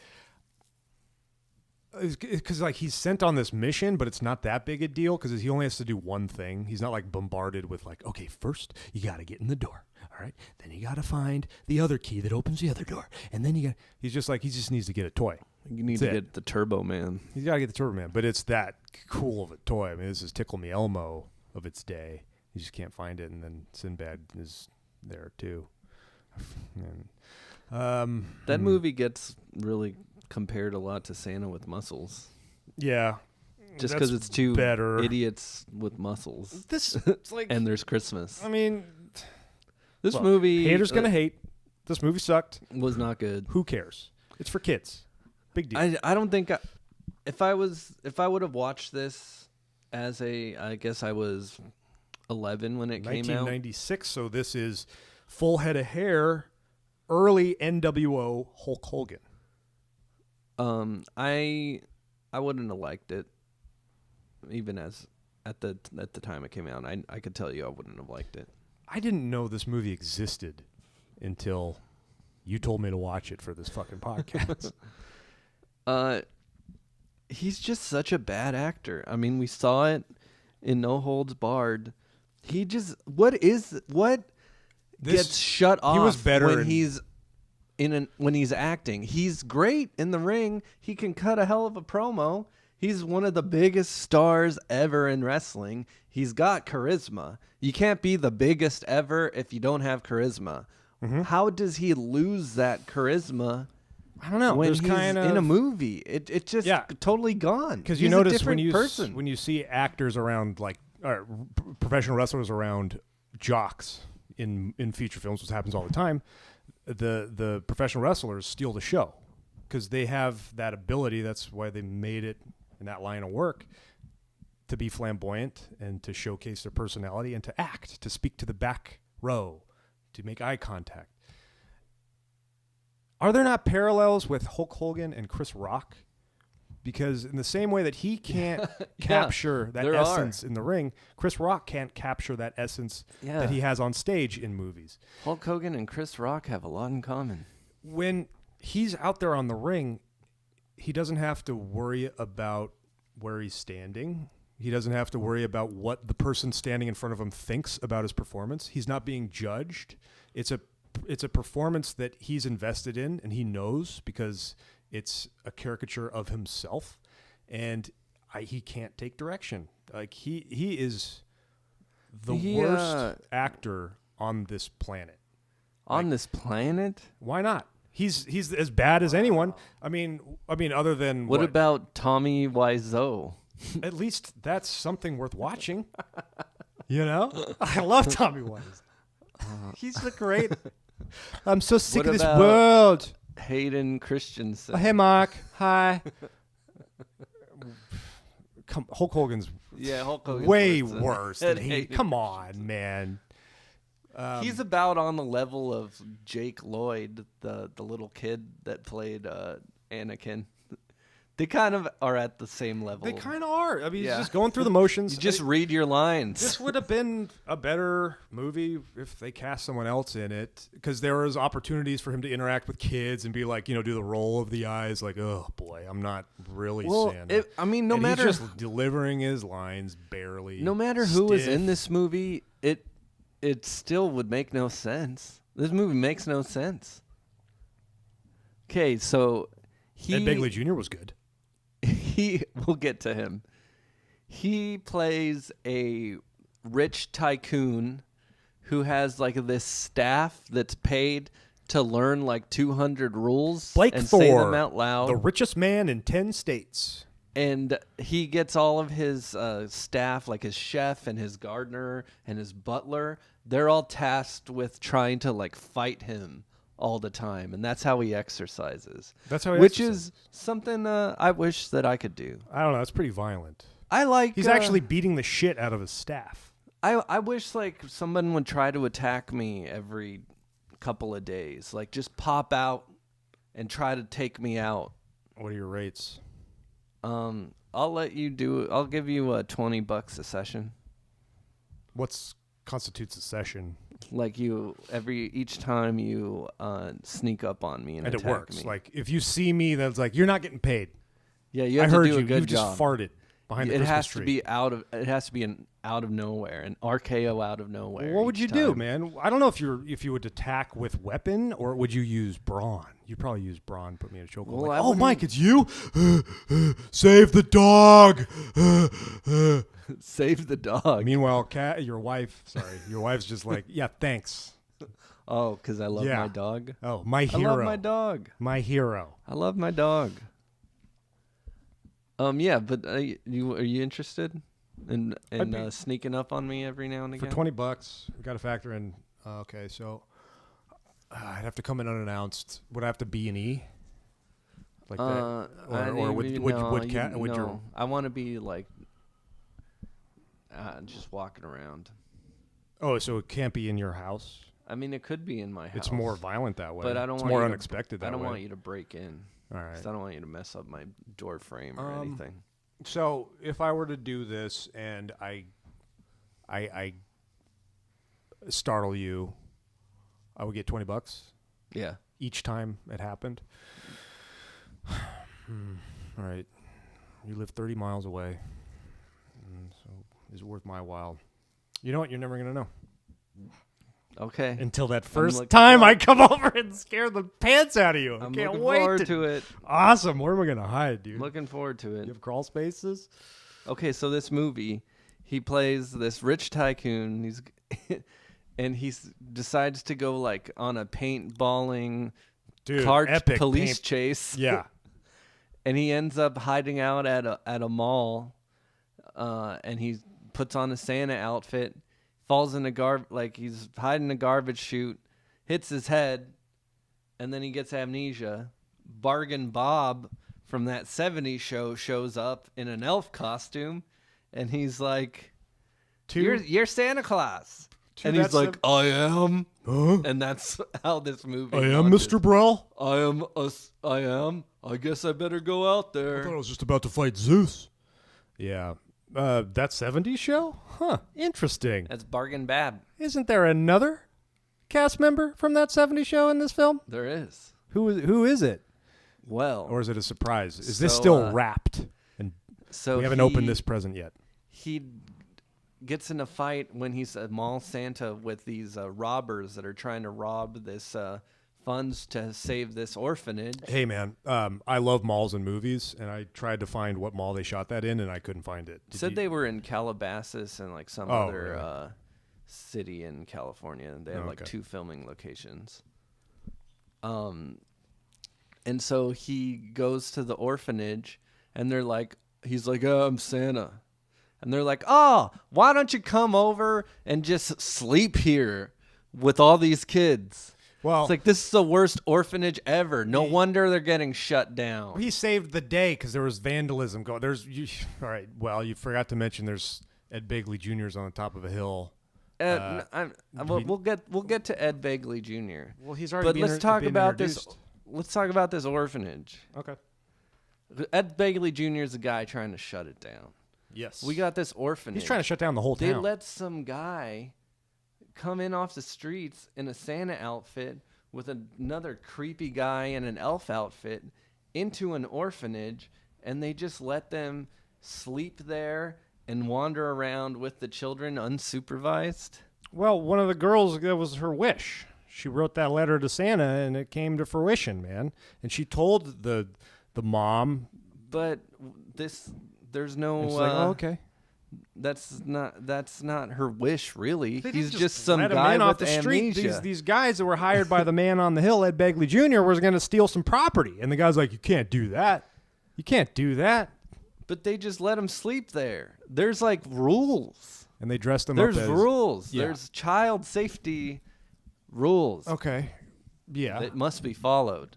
because like he's sent on this mission, but it's not that big a deal because he only has to do one thing. He's not like bombarded with like, okay, first you got to get in the door, all right, then you got to find the other key that opens the other door, and then he's just like, he just needs to get a toy. You need to get the Turbo Man. He's got to get the Turbo Man, but it's that cool of a toy. I mean, this is Tickle Me Elmo of its day. You just can't find it, and then Sinbad is there too. And, that movie gets really compared a lot to Santa with muscles. Yeah. Just because it's two idiots with muscles. It's like, and there's Christmas. I mean, this movie... Haters gonna hate. This movie sucked. Was not good. Who cares? It's for kids. Big deal. I don't think... if I would have watched this as I guess I was 11 when it came out. 1996, so this is full head of hair, early NWO Hulk Hogan. I wouldn't have liked it, even as at the time it came out. I could tell you I wouldn't have liked it. I didn't know this movie existed until you told me to watch it for this fucking podcast. He's just such a bad actor. I mean, we saw it in No Holds Barred. He just gets shut off. He was better when he's acting. He's great in the ring. He can cut a hell of a promo. He's one of the biggest stars ever in wrestling. He's got charisma. You can't be the biggest ever if you don't have charisma. Mm-hmm. How does he lose that charisma? I don't know. When he's in a movie, it just totally gone. Because you notice when you see actors around professional wrestlers around jocks in feature films, which happens all the time, the professional wrestlers steal the show because they have that ability. That's why they made it in that line of work, to be flamboyant and to showcase their personality and to act, to speak to the back row, to make eye contact. Are there not parallels with Hulk Hogan and Chris Rock? Because in the same way that he can't capture that essence in the ring, Chris Rock can't capture that essence that he has on stage in movies. Hulk Hogan and Chris Rock have a lot in common. When he's out there on the ring, he doesn't have to worry about where he's standing. He doesn't have to worry about what the person standing in front of him thinks about his performance. He's not being judged. It's a performance that he's invested in and he knows because it's a caricature of himself, and he can't take direction. Like he is the worst actor on this planet. On this planet? Why not? He's as bad as anyone. I mean, other than what about Tommy Wiseau? At least that's something worth watching. You know, I love Tommy Wiseau. He's the great. I'm so sick of this world. Hayden Christensen. Oh, hey, Mark. Hi. Hulk Hogan's way worse than he. Come on, man. He's about on the level of Jake Lloyd, the little kid that played Anakin. They kind of are at the same level. They kind of are. I mean, he's just going through the motions. You just read your lines. This would have been a better movie if they cast someone else in it, because there was opportunities for him to interact with kids and be like, do the roll of the eyes, like, oh boy, I'm not really Santa. No matter he's just delivering his lines barely. No matter who was in this movie, it still would make no sense. This movie makes no sense. Okay, so Ed Begley Jr. was good. We'll get to him. He plays a rich tycoon who has like this staff that's paid to learn like 200 rules and say them out loud. The richest man in 10 states. And he gets all of his staff, like his chef and his gardener and his butler. They're all tasked with trying to like fight him all the time, and that's how he exercises. Which is something I wish that I could do. I don't know. It's pretty violent. He's actually beating the shit out of his staff. I wish like someone would try to attack me every couple of days, like just pop out and try to take me out. What are your rates? I'll let you do it. I'll give you $20 a session. What constitutes a session? Like each time you sneak up on me and attack it works. me. Like if you see me, that's like you're not getting paid. Yeah, you I have heard to do you. a good You job. just farted behind the It Christmas has tree. to be out of nowhere, an RKO out of nowhere. What would each you do, time. man? I don't know if you would attack with weapon or would you use brawn? You'd probably use brawn. Put me in a chokehold. Well, Like, I oh, wouldn't- Mike, it's you. Save the dog. Save the dog. Meanwhile, your wife's just like, yeah, thanks. Oh, because I love Yeah. my dog. Oh, my I hero. love my dog. My hero. I love my dog. Yeah, but are you interested in sneaking up on me every now and For again? $20, we got to factor in. Okay, so I'd have to come in unannounced. Would I have to B&E? Like that? No. I want to be like just walking around. Oh, so it can't be in your house? I mean, it could be in my house. It's more violent that way. But I don't it's want more you unexpected that way. I don't want you to break in. All right. 'Cause I don't want you to mess up my door frame or anything. So if I were to do this and I startle you, I would get $20 Yeah. each time it happened. All right. You live 30 miles away. So is it worth my while? You know what? You're never going to know. Okay. Until that first looking time I forward- come over and scare the pants out of you. I I'm can't looking wait forward to it. Awesome. Where am I going to hide, dude? Looking forward to You it. have crawl spaces? Okay, so this movie, he plays this rich tycoon. And he decides to go like on a paintballing Dude, car epic police paint- chase. Yeah. And he ends up hiding out at a mall, and he puts on a Santa outfit, falls in he's hiding a garbage chute, hits his head, and then he gets amnesia. Bargain Bob from that '70s show shows up in an elf costume, and he's like, "You're Santa Claus," and he's like, "I am," and that's how this movie. I am launches. Mr. Brell. I am. I guess I better go out I there. thought I was just about to fight Zeus. Yeah. That 70s show? Huh. Interesting. That's Bargain Bab. Isn't there another cast member from that 70s show in this film? There is. Who is it? Well, Or is it a surprise? Is this So, still wrapped? And so we haven't opened this present yet. He gets in a fight when he's a mall Santa with these robbers that are trying to rob this funds to save this orphanage. Hey, man. I love malls and movies, and I tried to find what mall they shot that in, and I couldn't find it. Said they were in Calabasas and like some other city in California, and they have like 2 filming locations. And so he goes to the orphanage, and he's like, "Oh, I'm Santa," and they're like, "Oh, why don't you come over and just sleep here with all these kids?" Well, It's like, this is the worst orphanage ever. No wonder they're getting shut down. he saved the day because there was vandalism going. All right. Well, you forgot to mention there's Ed Begley Jr.'s on the top of a hill. We'll get to Ed Begley Jr. Well, he's already. But let's talk about this. Let's talk about this orphanage. Okay. Ed Begley Jr. is a guy trying to shut it down. Yes. We got this orphanage. He's trying to shut down the whole They town. let some guy come in off the streets in a Santa outfit with another creepy guy in an elf outfit into an orphanage, and they just let them sleep there and wander around with the children unsupervised. Well, one of the girls, that was her wish. She wrote that letter to Santa, and it came to fruition, man. And she told the mom. But there's no. And she's like, oh, okay. That's not her wish, really. They He's didn't just some let him guy in with off the street. amnesia. These guys that were hired by the man on the hill, Ed Begley Jr., was going to steal some property, and the guy's like, "You can't do that. You can't do that." But they just let him sleep there. There's like rules. And they dressed him There's up as rules. Yeah. There's child safety rules Okay. Yeah. that must be followed.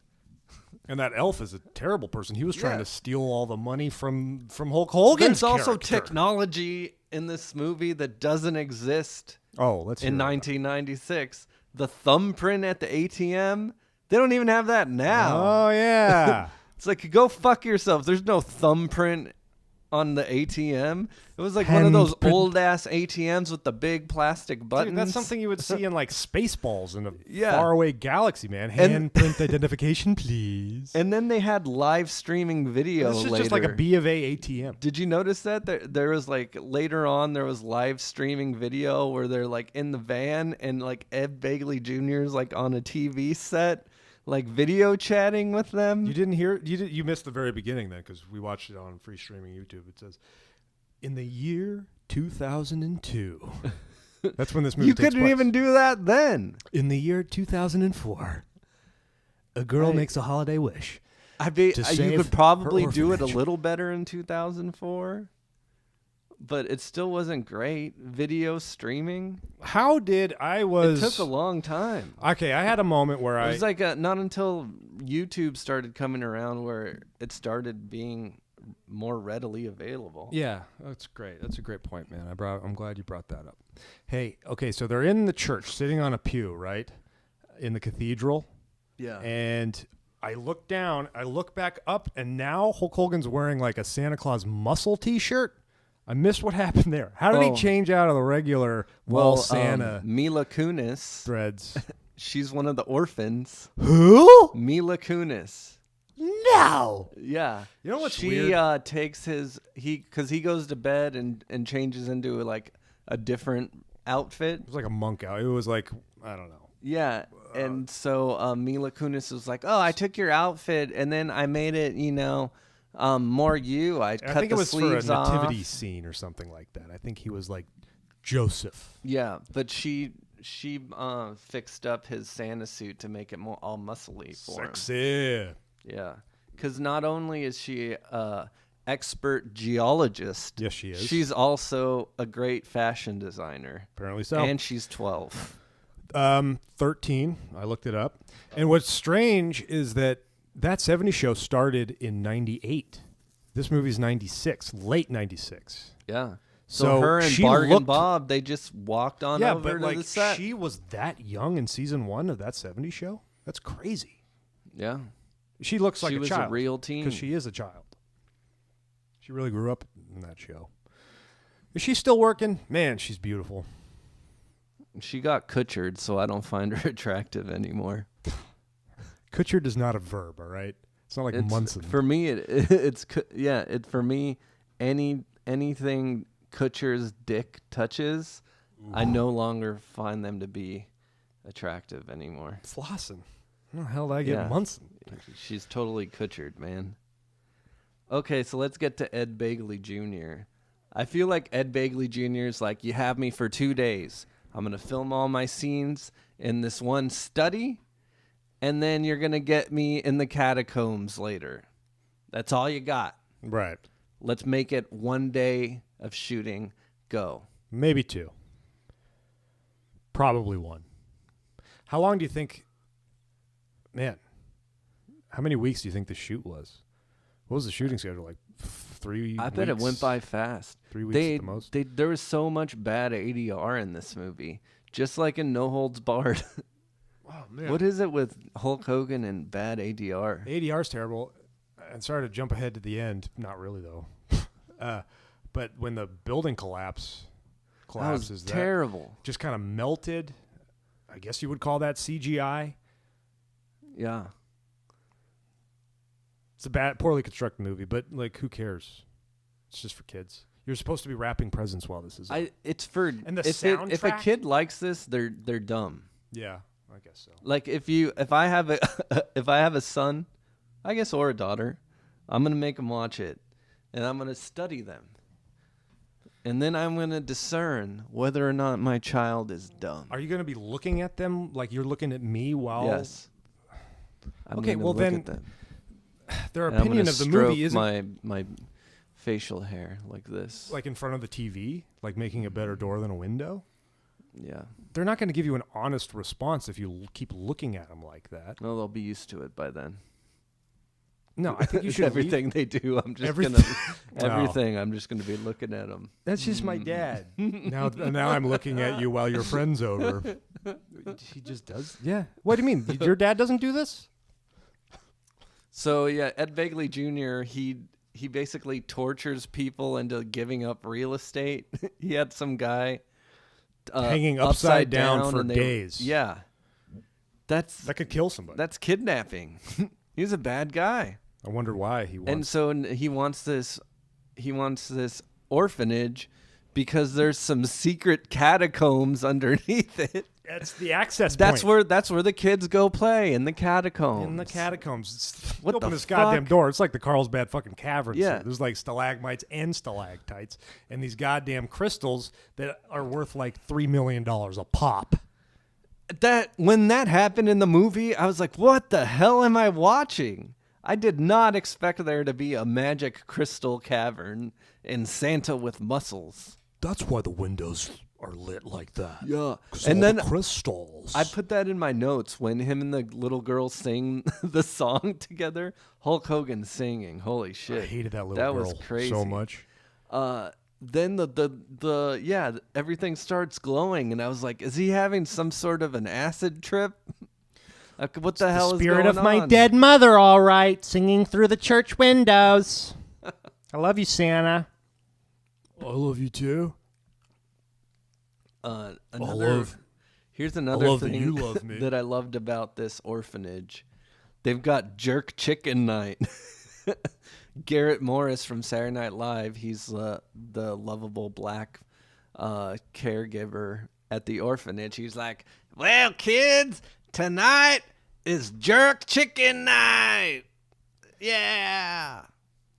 And that elf is a terrible person. He was trying Yeah. to steal all the money from Hulk Hogan's There's also character. technology in this movie that doesn't exist Oh, let's hear in about it. 1996. The thumbprint at the ATM, they don't even have that now. Oh, yeah. It's like, go fuck yourself. There's no thumbprint on the ATM. It was like one of those old ass ATMs with the big plastic buttons. Dude, that's something you would see in like Spaceballs in a faraway galaxy, man. Handprint identification, please. And then they had live streaming video. This is later. just like a B of A ATM. Did you notice that there was like later on there was live streaming video where they're like in the van and like Ed Begley Jr. is like on a TV set, like video chatting with them. You didn't hear? You missed the very beginning then because we watched it on free streaming YouTube. It says, in the year 2002. That's when this movie You takes couldn't place. even do that then. In the year 2004, a girl makes a holiday wish. You could probably her do it a orphanage. little better in 2004, but it still wasn't great. Video streaming. How did It took a long time. Okay, I had a moment where It was like not until YouTube started coming around where it started being more readily available. Yeah, that's great. That's a great point, man. I'm glad you brought that up. Hey, okay, so they're in the church, sitting on a pew, right, in the cathedral. Yeah. And I look down, I look back up, and now Hulk Hogan's wearing like a Santa Claus muscle T-shirt. I missed what happened there. How did he change out of the regular Santa Mila Kunis threads? She's one of the orphans. Who? Mila Kunis. No. Yeah. You know what's weird? weird? Takes because he goes to bed and changes into like a different outfit. It was like a monk out. It was like, I don't know. Yeah. And so Mila Kunis was like, "Oh, I took your outfit and then I made it, more you. I cut think the it was sleeves for a off." nativity scene or something like that. I think he was like Joseph. Yeah, but she fixed up his Santa suit to make it more all muscly for him. Sexy. Yeah, because not only is she expert geologist, Yes, she is. she's also a great fashion designer. Apparently so. And she's 12. 13. I looked it up. And what's strange is that 70s show started in 98. This movie's 96, late 96. Yeah. So So her and she Barg and looked- Bob, they just walked on Yeah, over but to like the set. she was that young in season 1 of that 70s show? That's crazy. Yeah. She looks like She a was child. a real teen. Because she is a child. She really grew up in that show. Is she still working? Man, she's beautiful. She got kutchered, so I don't find her attractive anymore. Kutchered is not a verb, all right? It's not like Munson. For me, for me, anything Kutcher's dick touches, I no longer find them to be attractive anymore. Flossing. How the hell did I get Munson? She's totally Kutchered, man. Okay, so let's get to Ed Begley Jr. I feel like Ed Begley Jr. is like, you have me for 2 days. I'm going to film all my scenes in this one study, and then you're going to get me in the catacombs later. That's all you got. Right. Let's make it 1 day of shooting. Go. Maybe 2. Probably 1. How long do you think... Man, how many weeks do you think the shoot was? What was the shooting schedule like? 3 weeks? I bet it went by fast. 3 weeks at the most? There was so much bad ADR in this movie, just like in No Holds Barred. Oh, man. What is it with Hulk Hogan and bad ADR? ADR's terrible. And sorry to jump ahead to the end. Not really, though. But when the building collapses, That was terrible. Just kind of melted. I guess you would call that CGI. Yeah. It's a poorly constructed movie, but like, who cares? It's just for kids. You're supposed to be wrapping presents while this is. It's for And the if a soundtrack? kid likes this, they're dumb. Yeah, I guess so. Like if I have a son, I guess, or a daughter, I'm gonna make them watch it, and I'm gonna study them, and then I'm gonna discern whether or not my child is dumb. Are you going to be looking at them like you're looking at me while? Yes. I'm Okay, gonna well look then, at them. their And I'm opinion gonna of the stroke movie isn't my facial hair like this. like in front of the TV, like making a better door than a window. Yeah. They're not going to give you an honest response if you keep looking at them like that. Well, they'll be used to it by then. No, I think you should everything they do. I'm just Everything. gonna everything. I'm just gonna be looking at them. That's just my dad. now I'm looking at you while your friend's over. He just does. Yeah. What do you mean? Your dad doesn't do this? So yeah, Ed Begley Jr. he basically tortures people into giving up real estate. He had some guy hanging upside down for days. Yeah. That could kill somebody. That's kidnapping. He's a bad guy. I wonder why he wants. And so he wants this orphanage because there's some secret catacombs underneath it. That's the access point. That's where the kids go play, in the catacombs. In the catacombs. What open the this goddamn fuck? door. It's like the Carlsbad fucking caverns. Yeah. There's like stalagmites and stalactites, and these goddamn crystals that are worth like $3 million a pop. When that happened in the movie, I was like, what the hell am I watching? I did not expect there to be a magic crystal cavern and Santa with muscles. That's why the windows are lit like that. Yeah. And then crystals. I put that in my notes when him and the little girl sing the song together. Hulk Hogan singing. Holy shit. I hated that little girl was crazy. so much. Then everything starts glowing, and I was like, is he having some sort of an acid trip? What the hell is going on? Spirit of my dead mother, all right, singing through the church windows. I love you, Santa. I love you too. Here's another thing that you love me. that I loved about this orphanage. They've got jerk chicken night. Garrett Morris from Saturday Night Live, he's the lovable black caregiver at the orphanage. He's like, well, kids, tonight is jerk chicken night. Yeah.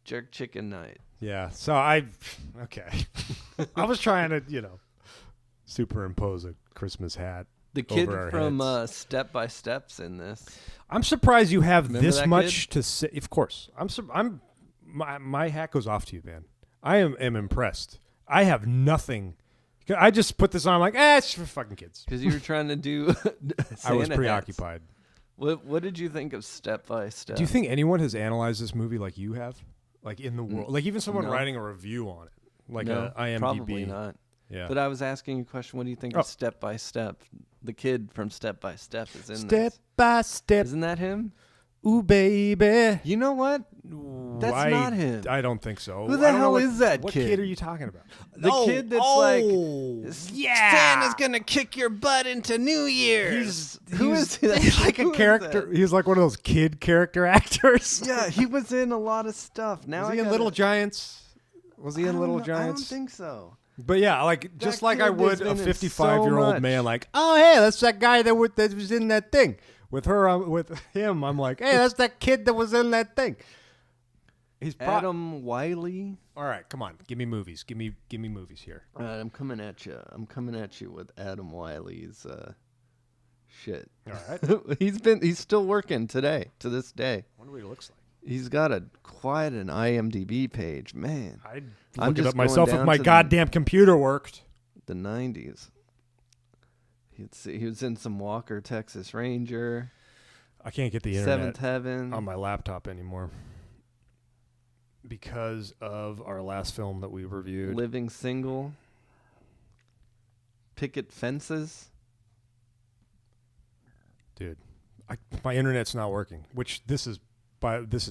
Jerk chicken night. Yeah. So okay. I was trying to, superimpose a Christmas hat. The kid over our from heads. Step by Step's in this. I'm surprised you have Remember this that much kid? to say. Of course. My hat goes off to you, man. I am impressed. I have nothing. I just put this on. I'm like, it's for fucking kids. Because you were trying to do I was Santa preoccupied. hats. What did you think of Step by Step? Do you think anyone has analyzed this movie like you have? Like in the world? Like even someone No. writing a review on it? Like no, a IMDb? probably not. Yeah. But I was asking you a question. What do you think of Step by Step? The kid from Step by Step is in Step this. by step. Isn't that him? Ooh, baby. You know what? That's not him. I don't think so. Who the I don't know hell is that what kid? What kid are you talking about? The kid that's yeah. Santa's gonna kick your butt into New Year's. Who is that? He's like Who a is character. that? He's like one of those kid character actors. Yeah, he was in a lot of stuff. Now Was he in Little Giants? Was he in Little Giants? I don't think so. But yeah, like just That like I kid would has been a in so 55-year-old much. man, like, oh hey, that's that guy that was in that thing. With her, with him, I'm like, hey, that's that kid that was in that thing. He's Adam Wiley. All right, come on, give me movies. Give me movies here. All right, I'm coming at you. I'm coming at you with Adam Wiley's shit. All right, He's still working today, to this day. I wonder what he looks like. He's got quite an IMDb page, man. I'd I'm look it just up myself going if down my to goddamn computer worked. The 90s. He was in some Walker, Texas Ranger. I can't get the internet Seventh Heaven. on my laptop anymore because of our last film that we reviewed. Living Single. Picket Fences. Dude, my internet's not working. Which this is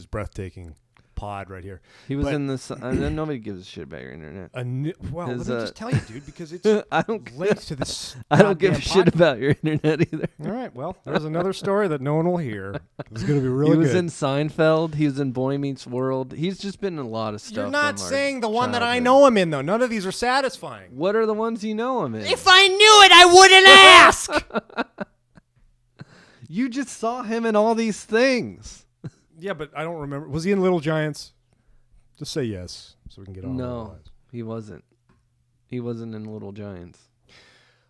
breathtaking pod right here. He was in this. Nobody gives a shit about your internet. Well, let me His, just tell you, dude, because it's I don't linked to this. I don't give a goddamn shit podcast. about your internet either. All right, well, there's another story that no one will hear. It's going to be really He was good. in Seinfeld. He was in Boy Meets World. He's just been in a lot of stuff. You're not from our saying the one that I childhood. know him in, though. None of these are satisfying. What are the ones you know him in? If I knew it, I wouldn't ask. You just saw him in all these things. Yeah, but I don't remember. Was he in Little Giants? Just say yes, so we can get on. No, he wasn't. He wasn't in Little Giants.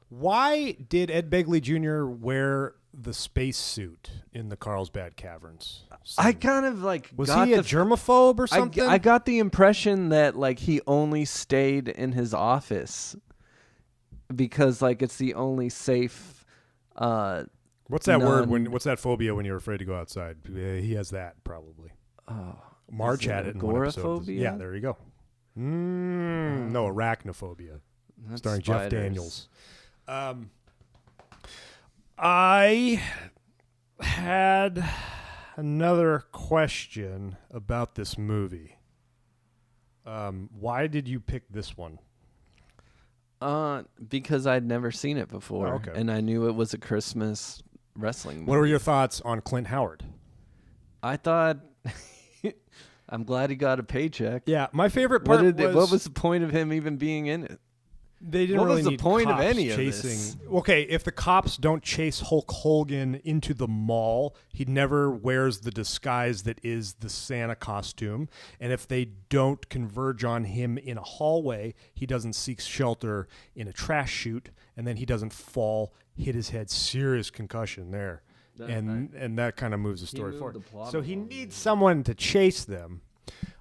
Why did Ed Begley Jr. wear the space suit in the Carlsbad Caverns? I kind of was got he a germaphobe or something? I got the impression that he only stayed in his office because it's the only safe. What's that word? What's that phobia when you're afraid to go outside? Yeah, he has that probably. Oh, Marge had it in one episode. agoraphobia? Yeah, there you go. No, arachnophobia. That's Starring Jeff spiders. Daniels. I had another question about this movie. Why did you pick this one? Because I'd never seen it before, Oh, okay. and I knew it was a Christmas wrestling movie. What were your thoughts on Clint Howard? I thought, I'm glad he got a paycheck. Yeah, my favorite part What was the point of him even being in it? They didn't What really was the need point of cops any of chasing. this? Okay, if the cops don't chase Hulk Hogan into the mall, he never wears the disguise that is the Santa costume. And if they don't converge on him in a hallway, he doesn't seek shelter in a trash chute, and then he doesn't fall, hit his head, serious concussion there. And that kind of moves the story forward. So he needs someone to chase them.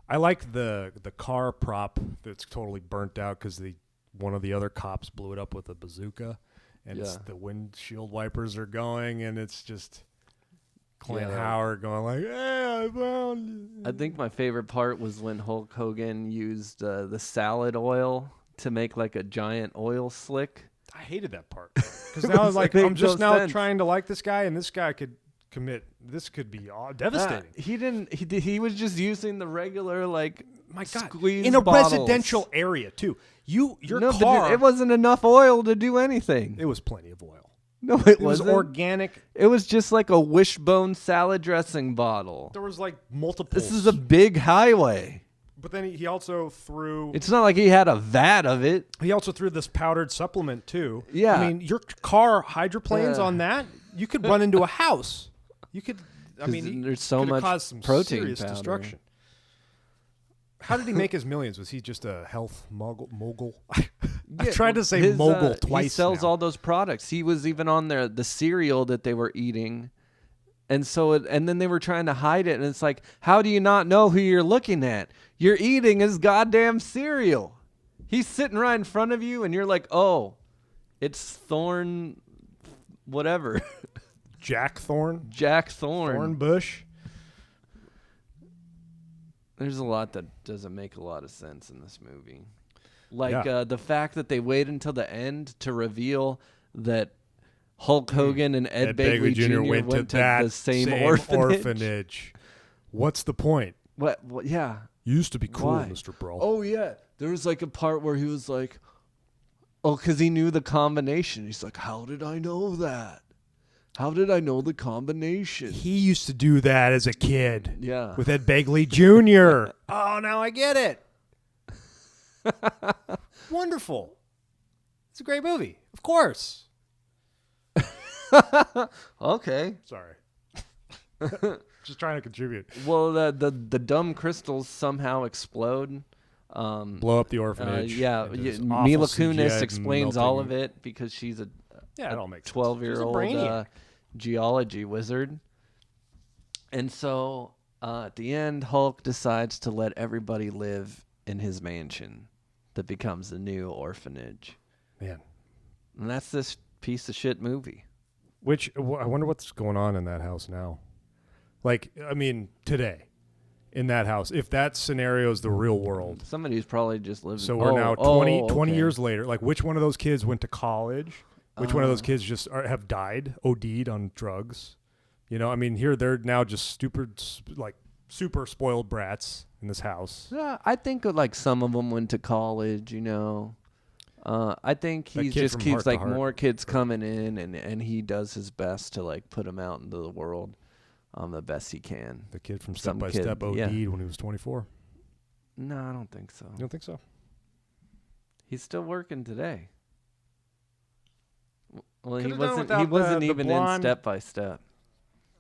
I like the car prop that's totally burnt out because one of the other cops blew it up with a bazooka, and it's the windshield wipers are going, and it's just Clint Howard going like, "Hey, I found you." I think my favorite part was when Hulk Hogan used the salad oil to make like a giant oil slick. I hated that part because now I'm just trying to like this guy, and this guy could commit. This could be devastating. He didn't. He was just using the regular My God, squeeze in a bottles. residential area too. Your No, car. but it wasn't enough oil to do anything. It was plenty of oil. No, It was wasn't. organic. It was just like a wishbone salad dressing bottle. There was like multiple. This is a big highway. But then he also threw. It's not like he had a vat of it. He also threw this powdered supplement too. Yeah. I mean, your car hydroplanes on that, you could run into a house. You could. I mean, there's so much caused some protein serious powder. destruction. How did he make his millions? Was he just a health mogul? I tried to say mogul twice. He sells now. all those products. He was even on the cereal that they were eating. And so, and then they were trying to hide it. And it's like, how do you not know who you're looking at? You're eating his goddamn cereal. He's sitting right in front of you, and you're like, oh, it's Thorn, whatever. Jack Thorne? Jack Thorne. Thorn Bush? There's a lot that doesn't make a lot of sense in this movie. Like the fact that they wait until the end to reveal that Hulk Hogan and Ed Begley Jr. went to the same orphanage. What's the point? What? Yeah. You used to be cool, Why? Mr. Brawl. Oh, yeah. There was like a part where he was like, oh, because he knew the combination. He's like, how did I know that? How did I know the combination? He used to do that as a kid. Yeah. With Ed Begley Jr. Oh, now I get it. Wonderful. It's a great movie. Of course. Okay. Sorry. Just trying to contribute. Well, the dumb crystals somehow explode. Blow up the orphanage. Mila Kunis explains all of it because she's a it all makes 12-year-old geology wizard. And so at the end, Hulk decides to let everybody live in his mansion that becomes the new orphanage. Man. And that's this piece of shit movie. Which, I wonder what's going on in that house now. Like, I mean, today, in that house, if that scenario is the real world. Somebody's probably just living. So we're now 20 years later. Like, which one of those kids went to college? Which one of those kids just have died, OD'd on drugs? You know, I mean, here they're now just super spoiled brats in this house. Yeah, I think like some of them went to college, you know. I think he just keeps like more kids coming in, and he does his best to like put them out into the world the best he can. The kid from Step by Step OD'd when he was 24. No, I don't think so. You don't think so? He's still working today. Well, Could've he wasn't even in Step by Step.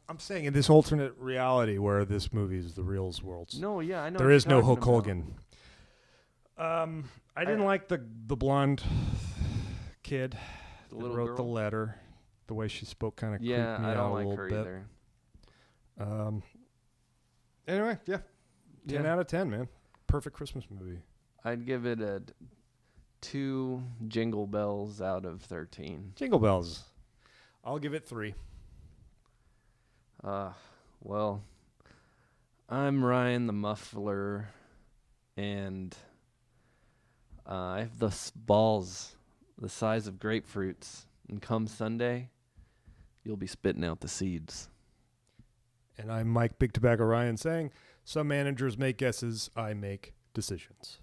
I'm saying in this alternate reality where this movie is the real world. No, yeah, I know. There is no Hulk Hogan. I didn't like the blonde kid that wrote the letter. The way she spoke kind of creeped me out a little bit. Yeah, I don't like her either. Anyway, 10 out of 10, man. Perfect Christmas movie. I'd give it a 2 Jingle Bells out of 13. Jingle Bells. I'll give it 3. Well, I'm Ryan the Muffler, and I have the balls the size of grapefruits, and come Sunday, you'll be spitting out the seeds. And I'm Mike Big Tobacco Ryan saying, some managers make guesses, I make decisions.